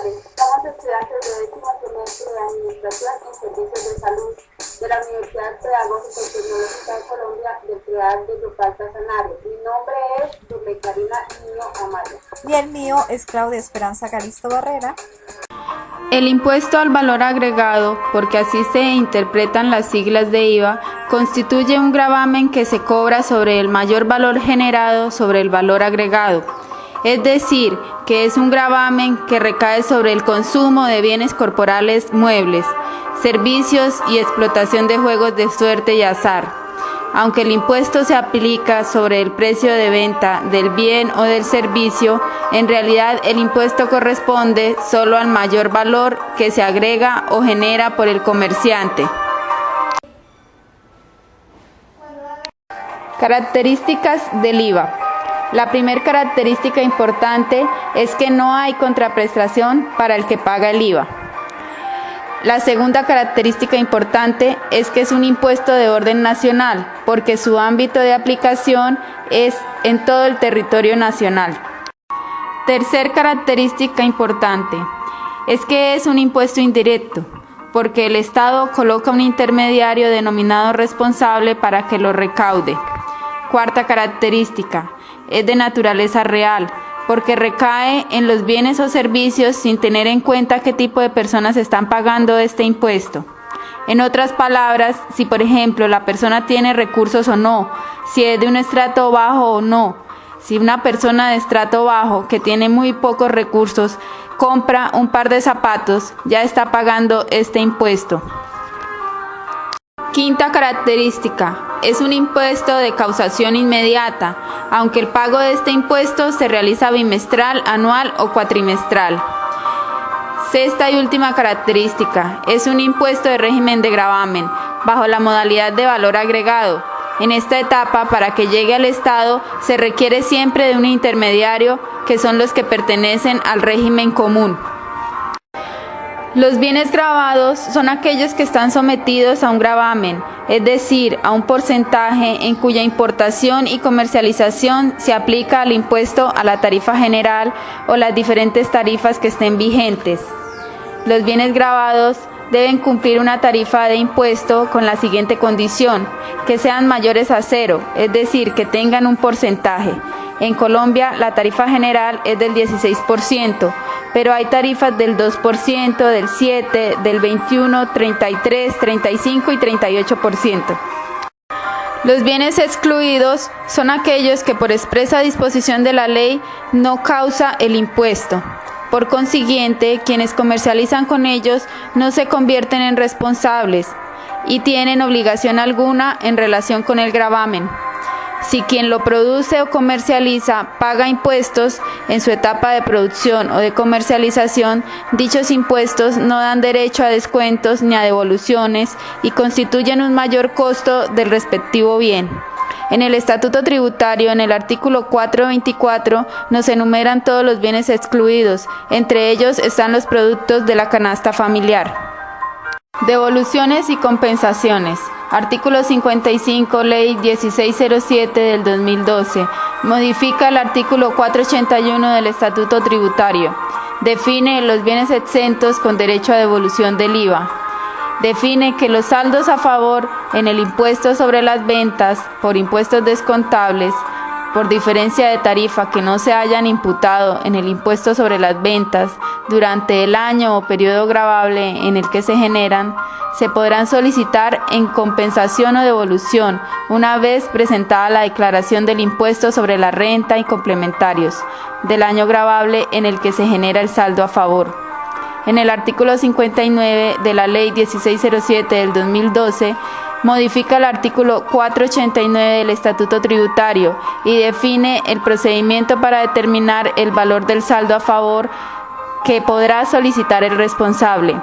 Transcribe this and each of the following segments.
tardes. Somos estudiantes de décimo semestre de Administración en Servicios de Salud de la Universidad Pedagógica y Tecnológica de Colombia del CREAD de Yopal Casanare. Mi nombre es Durley Karina Niño Amaya. Y el mío es Claudia Esperanza Galisto Barrera. El impuesto al valor agregado, porque así se interpretan las siglas de IVA, constituye un gravamen que se cobra sobre el mayor valor generado sobre el valor agregado. Es decir, que es un gravamen que recae sobre el consumo de bienes corporales muebles, servicios y explotación de juegos de suerte y azar. Aunque el impuesto se aplica sobre el precio de venta del bien o del servicio, en realidad el impuesto corresponde solo al mayor valor que se agrega o genera por el comerciante. Características del IVA. La primera característica importante es que no hay contraprestación para el que paga el IVA. La segunda característica importante es que es un impuesto de orden nacional, porque su ámbito de aplicación es en todo el territorio nacional. Tercer característica importante es que es un impuesto indirecto, porque el Estado coloca un intermediario denominado responsable para que lo recaude. Cuarta característica, es de naturaleza real, porque recae en los bienes o servicios sin tener en cuenta qué tipo de personas están pagando este impuesto. En otras palabras, si por ejemplo la persona tiene recursos o no, si es de un estrato bajo o no. Si una persona de estrato bajo que tiene muy pocos recursos compra un par de zapatos, ya está pagando este impuesto. Quinta característica, es un impuesto de causación inmediata, aunque el pago de este impuesto se realiza bimestral, anual o cuatrimestral. Sexta y última característica, es un impuesto de régimen de gravamen, bajo la modalidad de valor agregado. En esta etapa, para que llegue al Estado, se requiere siempre de un intermediario, que son los que pertenecen al régimen común. Los bienes gravados son aquellos que están sometidos a un gravamen, es decir, a un porcentaje en cuya importación y comercialización se aplica el impuesto a la tarifa general o las diferentes tarifas que estén vigentes. Los bienes gravados deben cumplir una tarifa de impuesto con la siguiente condición: que sean mayores a 0, es decir, que tengan un porcentaje. En Colombia, la tarifa general es del 16%, pero hay tarifas del 2%, del 7%, del 21%, 33%, 35% y 38%. Los bienes excluidos son aquellos que por expresa disposición de la ley no causa el impuesto. Por consiguiente, quienes comercializan con ellos no se convierten en responsables y tienen obligación alguna en relación con el gravamen. Si quien lo produce o comercializa paga impuestos en su etapa de producción o de comercialización, dichos impuestos no dan derecho a descuentos ni a devoluciones y constituyen un mayor costo del respectivo bien. En el Estatuto Tributario, en el artículo 424, nos enumeran todos los bienes excluidos, entre ellos están los productos de la canasta familiar. Devoluciones y compensaciones. Artículo 55, Ley 1607 del 2012. Modifica el artículo 481 del Estatuto Tributario. Define los bienes exentos con derecho a devolución del IVA. Define que los saldos a favor en el impuesto sobre las ventas por impuestos descontables por diferencia de tarifa que no se hayan imputado en el impuesto sobre las ventas durante el año o periodo gravable en el que se generan, se podrán solicitar en compensación o devolución una vez presentada la declaración del impuesto sobre la renta y complementarios del año gravable en el que se genera el saldo a favor. En el artículo 59 de la Ley 1607 del 2012, modifica el artículo 489 del Estatuto Tributario y define el procedimiento para determinar el valor del saldo a favor que podrá solicitar el responsable.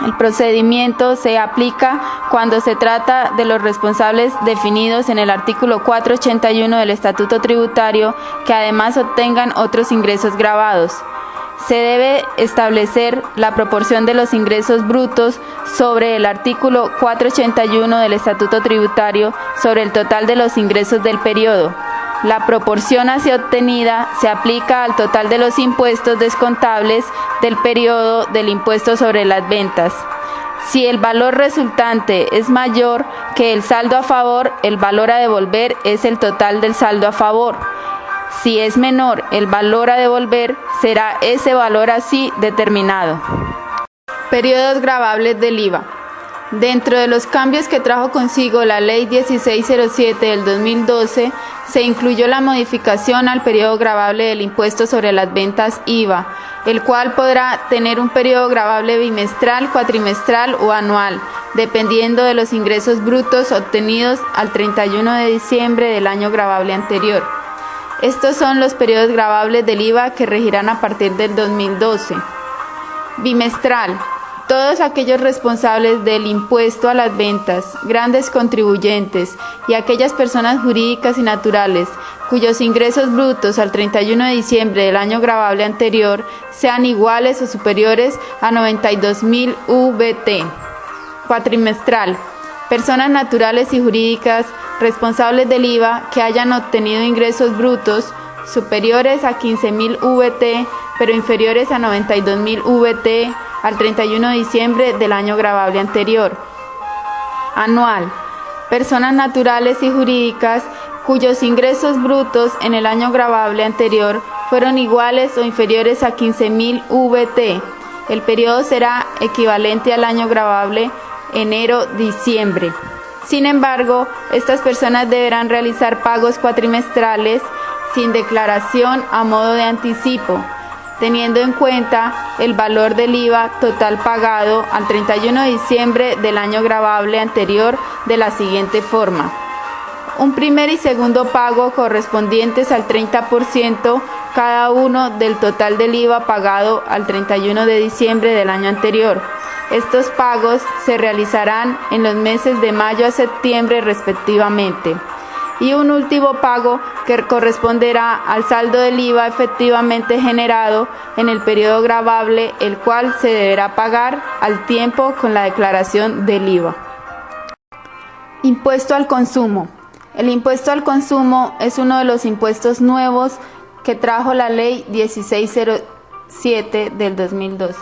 El procedimiento se aplica cuando se trata de los responsables definidos en el artículo 481 del Estatuto Tributario que además obtengan otros ingresos gravados. Se debe establecer la proporción de los ingresos brutos sobre el artículo 481 del Estatuto Tributario sobre el total de los ingresos del periodo. La proporción así obtenida se aplica al total de los impuestos descontables del periodo del impuesto sobre las ventas. Si el valor resultante es mayor que el saldo a favor, el valor a devolver es el total del saldo a favor. Si es menor el valor a devolver, será ese valor así determinado. Periodos gravables del IVA. Dentro de los cambios que trajo consigo la Ley 1607 del 2012, se incluyó la modificación al periodo gravable del impuesto sobre las ventas IVA, el cual podrá tener un periodo gravable bimestral, cuatrimestral o anual, dependiendo de los ingresos brutos obtenidos al 31 de diciembre del año gravable anterior. Estos son los periodos gravables del IVA que regirán a partir del 2012. Bimestral. Todos aquellos responsables del impuesto a las ventas, grandes contribuyentes y aquellas personas jurídicas y naturales cuyos ingresos brutos al 31 de diciembre del año gravable anterior sean iguales o superiores a 92.000 VT. Cuatrimestral. Personas naturales y jurídicas responsables del IVA que hayan obtenido ingresos brutos superiores a 15.000 VT, pero inferiores a 92.000 VT al 31 de diciembre del año gravable anterior. Anual. Personas naturales y jurídicas cuyos ingresos brutos en el año gravable anterior fueron iguales o inferiores a 15.000 VT. El periodo será equivalente al año gravable enero-diciembre. Sin embargo, estas personas deberán realizar pagos cuatrimestrales sin declaración a modo de anticipo, teniendo en cuenta el valor del IVA total pagado al 31 de diciembre del año gravable anterior de la siguiente forma. Un primer y segundo pago correspondientes al 30% cada uno del total del IVA pagado al 31 de diciembre del año anterior. Estos pagos se realizarán en los meses de mayo a septiembre respectivamente. Y un último pago que corresponderá al saldo del IVA efectivamente generado en el periodo gravable, el cual se deberá pagar al tiempo con la declaración del IVA. Impuesto al consumo. El impuesto al consumo es uno de los impuestos nuevos que trajo la Ley 1607 del 2012.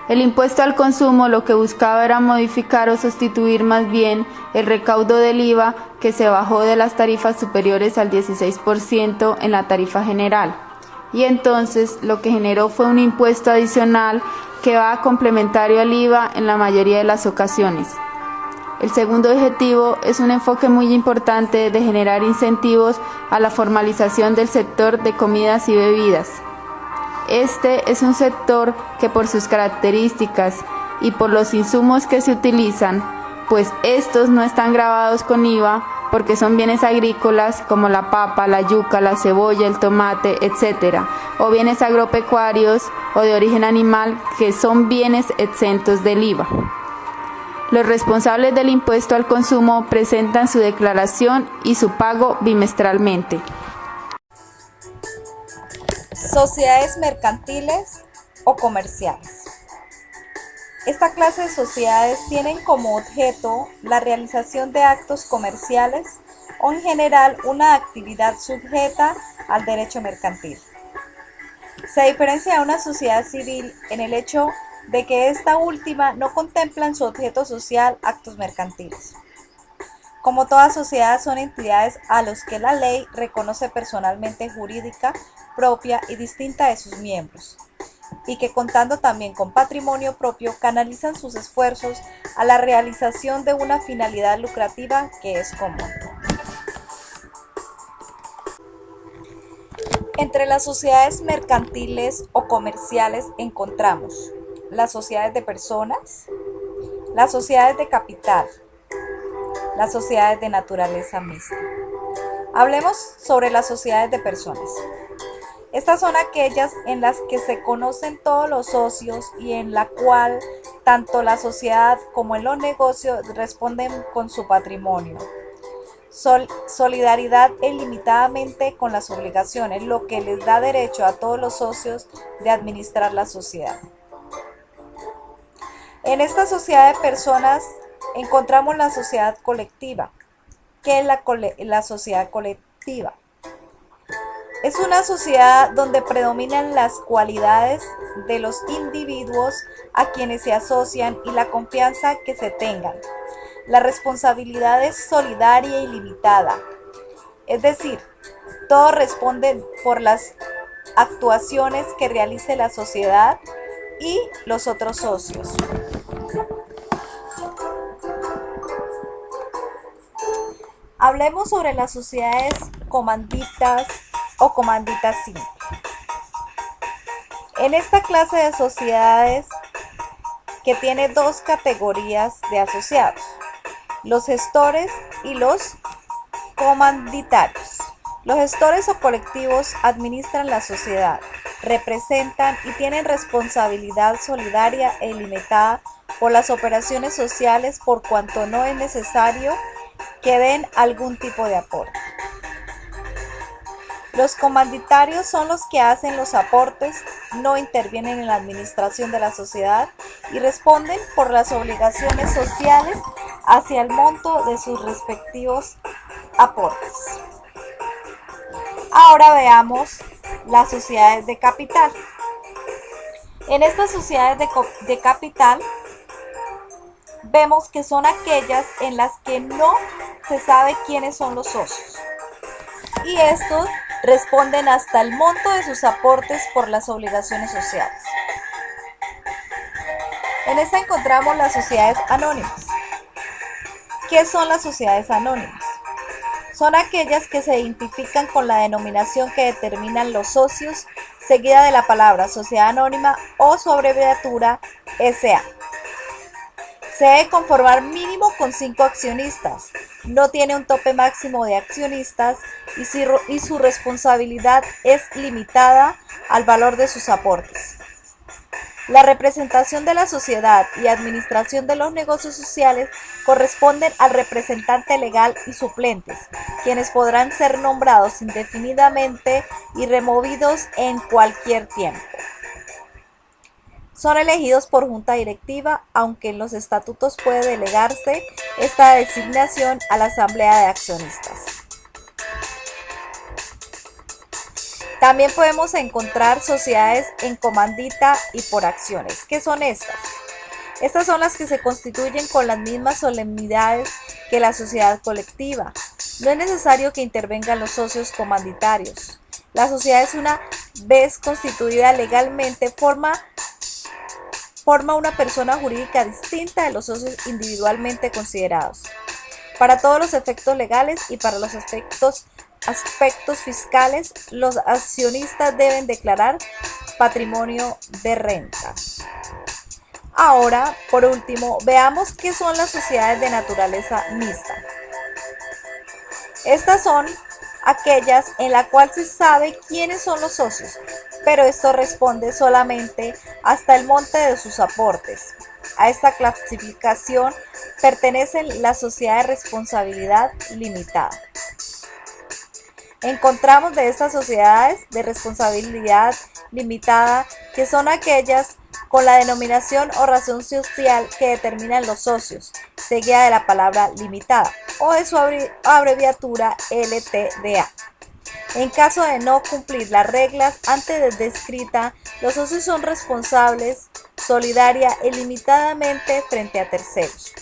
El impuesto al consumo lo que buscaba era modificar o sustituir más bien el recaudo del IVA que se bajó de las tarifas superiores al 16% en la tarifa general. Y entonces lo que generó fue un impuesto adicional que va complementario al IVA en la mayoría de las ocasiones. El segundo objetivo es un enfoque muy importante de generar incentivos a la formalización del sector de comidas y bebidas. Este es un sector que por sus características y por los insumos que se utilizan, pues estos no están gravados con IVA porque son bienes agrícolas como la papa, la yuca, la cebolla, el tomate, etc., o bienes agropecuarios o de origen animal que son bienes exentos del IVA. Los responsables del impuesto al consumo presentan su declaración y su pago bimestralmente. Sociedades mercantiles o comerciales. Esta clase de sociedades tienen como objeto la realización de actos comerciales o en general una actividad sujeta al derecho mercantil. Se diferencia de una sociedad civil en el hecho de que esta última no contempla en su objeto social actos mercantiles. Como toda sociedad, son entidades a los que la ley reconoce personalmente jurídica propia y distinta de sus miembros, y que contando también con patrimonio propio, canalizan sus esfuerzos a la realización de una finalidad lucrativa que es común. Entre las sociedades mercantiles o comerciales encontramos las sociedades de personas, las sociedades de capital, las sociedades de naturaleza mixta. Hablemos sobre las sociedades de personas. Estas son aquellas en las que se conocen todos los socios y en la cual tanto la sociedad como los negocios responden con su patrimonio. Solidaridad ilimitadamente con las obligaciones, lo que les da derecho a todos los socios de administrar la sociedad. En esta sociedad de personas encontramos la sociedad colectiva. ¿Qué es la sociedad colectiva. Es una sociedad donde predominan las cualidades de los individuos a quienes se asocian y la confianza que se tengan. La responsabilidad es solidaria y limitada, es decir, todos responden por las actuaciones que realice la sociedad y los otros socios. Hablemos sobre las sociedades comanditas o comanditas simples. En esta clase de sociedades que tiene dos categorías de asociados, los gestores y los comanditarios. Los gestores o colectivos administran la sociedad, representan y tienen responsabilidad solidaria e ilimitada por las operaciones sociales por cuanto no es necesario que den algún tipo de aporte. Los comanditarios son los que hacen los aportes, no intervienen en la administración de la sociedad y responden por las obligaciones sociales hacia el monto de sus respectivos aportes. Ahora veamos las sociedades de capital. En estas sociedades de capital vemos que son aquellas en las que no se sabe quiénes son los socios y estos responden hasta el monto de sus aportes por las obligaciones sociales. En esta encontramos las sociedades anónimas. ¿Qué son las sociedades anónimas? Son aquellas que se identifican con la denominación que determinan los socios, seguida de la palabra sociedad anónima o su abreviatura SA. Se debe conformar mínimo con 5 accionistas, no tiene un tope máximo de accionistas y su responsabilidad es limitada al valor de sus aportes. La representación de la sociedad y administración de los negocios sociales corresponden al representante legal y suplentes, quienes podrán ser nombrados indefinidamente y removidos en cualquier tiempo. Son elegidos por junta directiva, aunque en los estatutos puede delegarse esta designación a la asamblea de accionistas. También podemos encontrar sociedades en comandita y por acciones. ¿Qué son estas? Estas son las que se constituyen con las mismas solemnidades que la sociedad colectiva. No es necesario que intervengan los socios comanditarios. La sociedad es una vez constituida legalmente, forma una persona jurídica distinta de los socios individualmente considerados. Para todos los efectos legales y para los aspectos fiscales, los accionistas deben declarar patrimonio de renta. Ahora, por último, veamos qué son las sociedades de naturaleza mixta. Estas son aquellas en las cuales se sabe quiénes son los socios, pero esto responde solamente hasta el monte de sus aportes. A esta clasificación pertenecen las sociedades de responsabilidad limitada. Encontramos de estas sociedades de responsabilidad limitada que son aquellas con la denominación o razón social que determinan los socios, seguida de la palabra limitada o de su abreviatura LTDA. En caso de no cumplir las reglas antes descritas, los socios son responsables solidaria e ilimitadamente frente a terceros.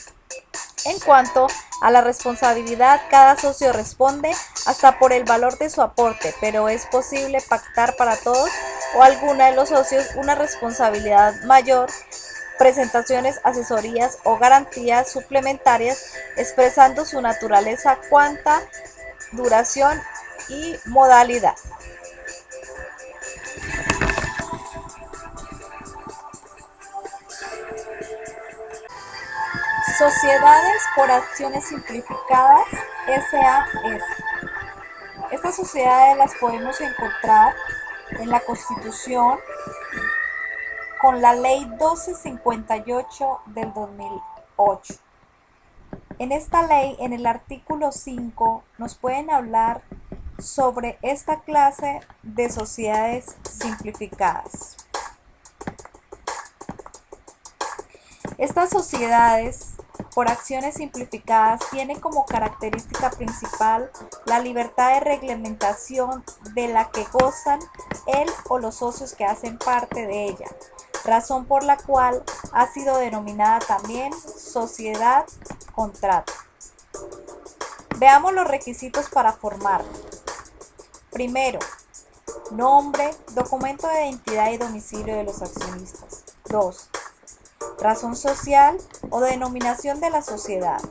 En cuanto a la responsabilidad, cada socio responde hasta por el valor de su aporte, pero es posible pactar para todos o alguna de los socios una responsabilidad mayor, presentaciones, asesorías o garantías suplementarias, expresando su naturaleza, cuanta, duración y modalidad. Sociedades por acciones simplificadas, SAS. Estas sociedades las podemos encontrar en la Constitución con la Ley 1258 del 2008. En esta ley, en el artículo 5, nos pueden hablar sobre esta clase de sociedades simplificadas. Estas sociedades por acciones simplificadas tiene como característica principal la libertad de reglamentación de la que gozan él o los socios que hacen parte de ella, razón por la cual ha sido denominada también sociedad-contrato. Veamos los requisitos para formarla. Primero, nombre, documento de identidad y domicilio de los accionistas. 2. Razón social o denominación de la sociedad.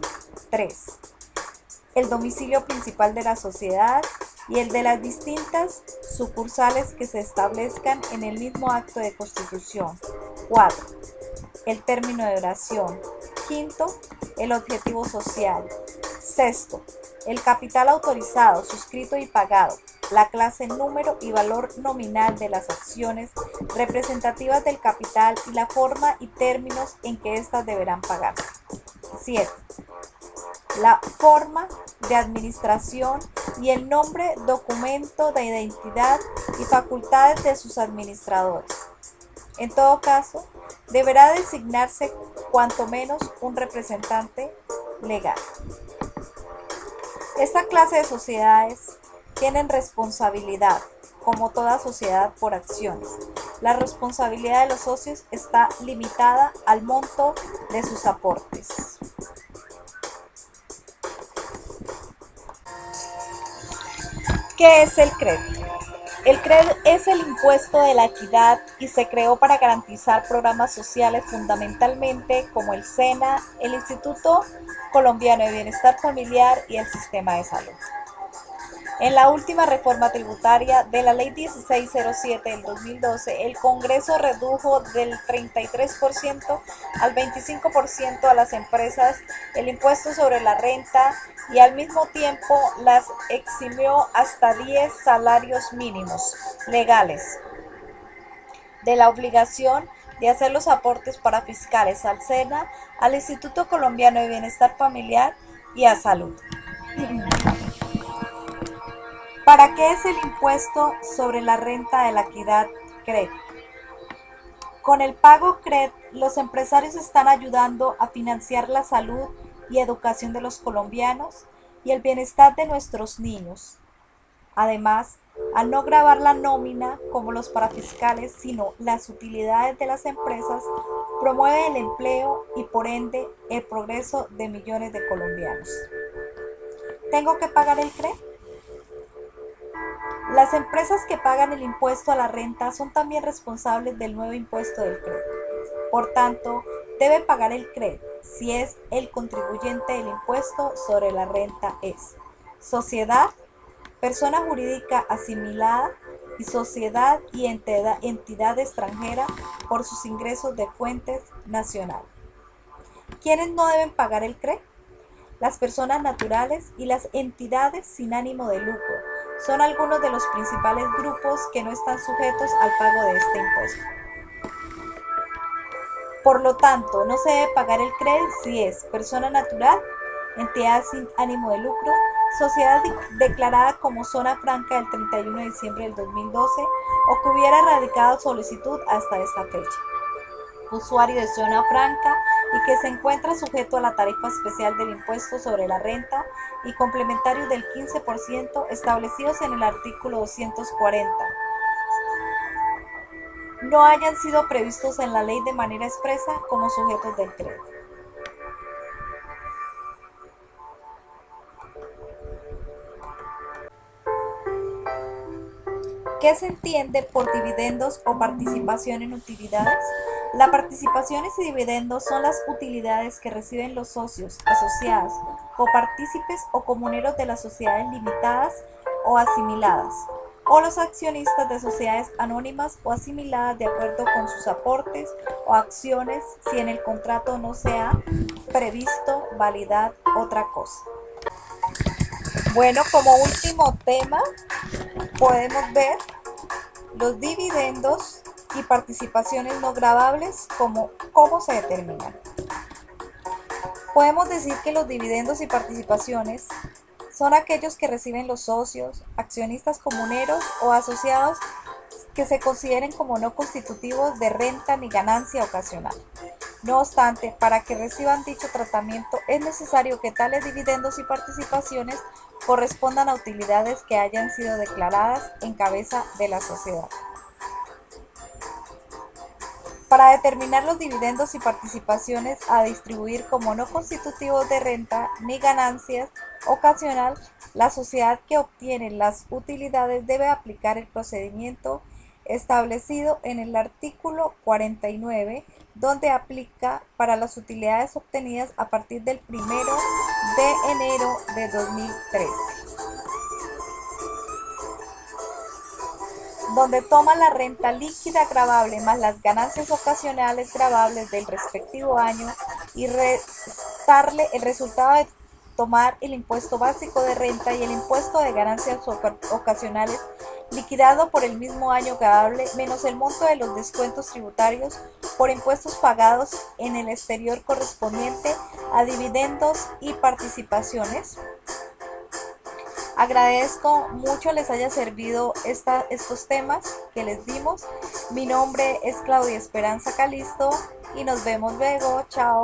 3. El domicilio principal de la sociedad y el de las distintas sucursales que se establezcan en el mismo acto de constitución. 4. El término de duración. 5. El objetivo social. 6. El capital autorizado, suscrito y pagado, la clase, número y valor nominal de las acciones representativas del capital y la forma y términos en que éstas deberán pagarse. 7. La forma de administración y el nombre, documento de identidad y facultades de sus administradores. En todo caso, deberá designarse cuanto menos un representante legal. Esta clase de sociedades tienen responsabilidad, como toda sociedad por acciones. La responsabilidad de los socios está limitada al monto de sus aportes. ¿Qué es el CRED? El CRED es el impuesto de la equidad y se creó para garantizar programas sociales fundamentalmente como el SENA, el Instituto Colombiano de Bienestar Familiar y el Sistema de Salud. En la última reforma tributaria de la Ley 1607 del 2012, el Congreso redujo del 33% al 25% a las empresas el impuesto sobre la renta y al mismo tiempo las eximió hasta 10 salarios mínimos legales de la obligación de hacer los aportes para fiscales al SENA, al Instituto Colombiano de Bienestar Familiar y a Salud. ¿Para qué es el impuesto sobre la renta de la equidad CRED? Con el pago CRED, los empresarios están ayudando a financiar la salud y educación de los colombianos y el bienestar de nuestros niños. Además, al no gravar la nómina como los parafiscales, sino las utilidades de las empresas, promueve el empleo y por ende el progreso de millones de colombianos. ¿Tengo que pagar el CRED? Las empresas que pagan el impuesto a la renta son también responsables del nuevo impuesto del CRED. Por tanto, debe pagar el CRED si es el contribuyente del impuesto sobre la renta es sociedad, persona jurídica asimilada y sociedad y entidad extranjera por sus ingresos de fuentes nacionales. ¿Quiénes no deben pagar el CRED? Las personas naturales y las entidades sin ánimo de lucro son algunos de los principales grupos que no están sujetos al pago de este impuesto. Por lo tanto, no se debe pagar el CRED si es persona natural, entidad sin ánimo de lucro, sociedad declarada como zona franca el 31 de diciembre del 2012 o que hubiera radicado solicitud hasta esta fecha. Usuario de zona franca y que se encuentra sujeto a la tarifa especial del impuesto sobre la renta y complementario del 15% establecidos en el artículo 240. No hayan sido previstos en la ley de manera expresa como sujetos del CRED. ¿Qué se entiende por dividendos o participación en utilidades? Las participaciones y dividendos son las utilidades que reciben los socios, asociados, copartícipes o comuneros de las sociedades limitadas o asimiladas, o los accionistas de sociedades anónimas o asimiladas de acuerdo con sus aportes o acciones si en el contrato no se ha previsto validar otra cosa. Bueno, como último tema, podemos ver los dividendos y participaciones no gravables, cómo se determinan. Podemos decir que los dividendos y participaciones son aquellos que reciben los socios, accionistas comuneros o asociados que se consideren como no constitutivos de renta ni ganancia ocasional. No obstante, para que reciban dicho tratamiento es necesario que tales dividendos y participaciones correspondan a utilidades que hayan sido declaradas en cabeza de la sociedad. Para determinar los dividendos y participaciones a distribuir como no constitutivos de renta ni ganancias ocasional, la sociedad que obtiene las utilidades debe aplicar el procedimiento establecido en el artículo 49, donde aplica para las utilidades obtenidas a partir del 1 de enero de 2013. Donde toma la renta líquida gravable más las ganancias ocasionales gravables del respectivo año y restarle el resultado de tomar el impuesto básico de renta y el impuesto de ganancias ocasionales liquidado por el mismo año gravable menos el monto de los descuentos tributarios por impuestos pagados en el exterior correspondiente a dividendos y participaciones. Agradezco mucho les haya servido estos temas que les dimos. Mi nombre es Claudia Esperanza Calisto y nos vemos luego. Chao.